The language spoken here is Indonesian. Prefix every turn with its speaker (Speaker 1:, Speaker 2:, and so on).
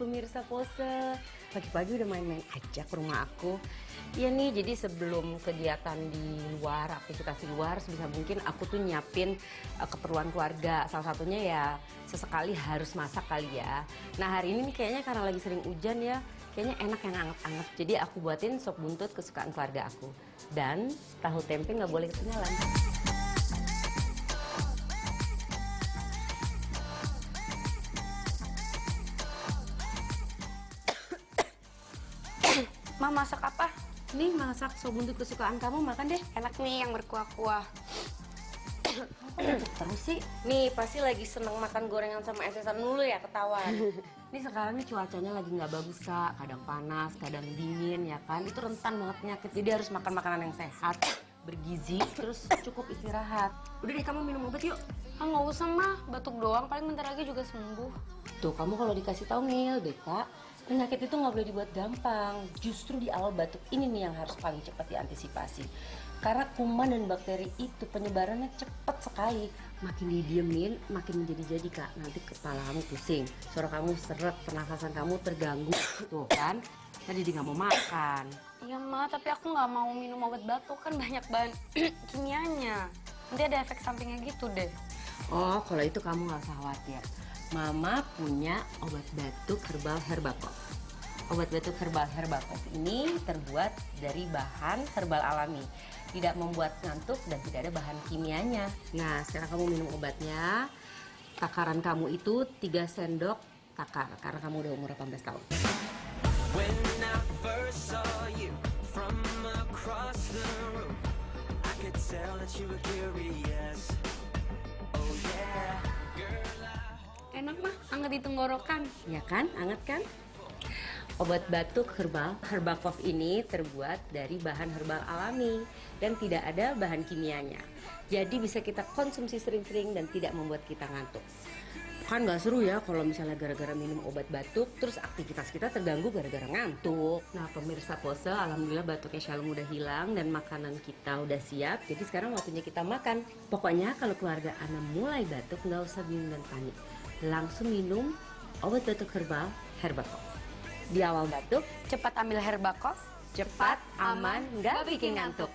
Speaker 1: pemirsa Pose. Pagi-pagi udah main-main aja ke rumah aku. Iya nih, jadi sebelum kegiatan di luar, aktivitas di luar, sebisa mungkin aku tuh nyiapin keperluan keluarga. Salah satunya ya sesekali harus masak kali ya. Nah hari ini nih kayaknya karena lagi sering hujan ya, kayaknya enak yang anget-anget. Jadi aku buatin sop buntut kesukaan keluarga aku. Dan tahu tempe nggak boleh ketinggalan.
Speaker 2: Ma, masak apa?
Speaker 1: Nih masak sop buntut kesukaan kamu, makan deh.
Speaker 2: Enak nih yang berkuah-kuah.
Speaker 1: Terus sih.
Speaker 2: Nih pasti lagi seneng makan gorengan sama esesan dulu ya, ketahuan.
Speaker 1: Ini sekarang nih cuacanya lagi nggak bagus, Kak. Kadang panas, kadang dingin ya kan. Itu rentan banget penyakit. Jadi harus makan makanan yang sehat, bergizi, terus cukup istirahat. Udah deh kamu minum obat yuk.
Speaker 2: Ah, nggak usah mah, batuk doang, paling bentar lagi juga sembuh.
Speaker 1: Tuh kamu kalau dikasih tahu Mil deh Kak, penyakit itu nggak boleh dibuat gampang. Justru di awal batuk ini nih yang harus paling cepat diantisipasi. Karena kuman dan bakteri itu penyebarannya cepat sekali. Makin didiemin, makin menjadi-jadi Kak. Nanti kepala kamu pusing, suara kamu seret, pernafasan kamu terganggu. Tuh kan, tadi dia nggak mau makan.
Speaker 2: Iya Ma, tapi aku nggak mau minum obat batuk, kan banyak bahan kimianya. Nanti ada efek sampingnya gitu deh.
Speaker 1: Oh, kalau itu kamu nggak usah khawatir. Mama punya obat batuk herbal Herbacov. Obat batuk herbal Herbacov ini terbuat dari bahan herbal alami. Tidak membuat ngantuk dan tidak ada bahan kimianya. Nah, sekarang kamu minum obatnya. Takaran kamu itu 3 sendok takar karena kamu udah umur 18 tahun.
Speaker 3: When I first saw you from across the room, I could tell that you were curious. Oh yeah, girl,
Speaker 2: Enak mah, anget di tenggorokan.
Speaker 1: Ya kan, anget kan? Obat batuk herbal Herbacov ini terbuat dari bahan herbal alami dan tidak ada bahan kimianya. Jadi bisa kita konsumsi sering-sering dan tidak membuat kita ngantuk. Kan nggak seru ya kalau misalnya gara-gara minum obat batuk terus aktivitas kita terganggu gara-gara ngantuk. Nah pemirsa Pose, alhamdulillah batuknya Shalom udah hilang dan makanan kita udah siap. Jadi sekarang waktunya kita makan. Pokoknya kalau keluarga Ana mulai batuk nggak usah bingung dan panik. Langsung minum obat batuk herbal Herbacov. Di awal batuk,
Speaker 2: Cepat ambil Herbacov,
Speaker 1: cepat, aman, nggak bikin ngantuk.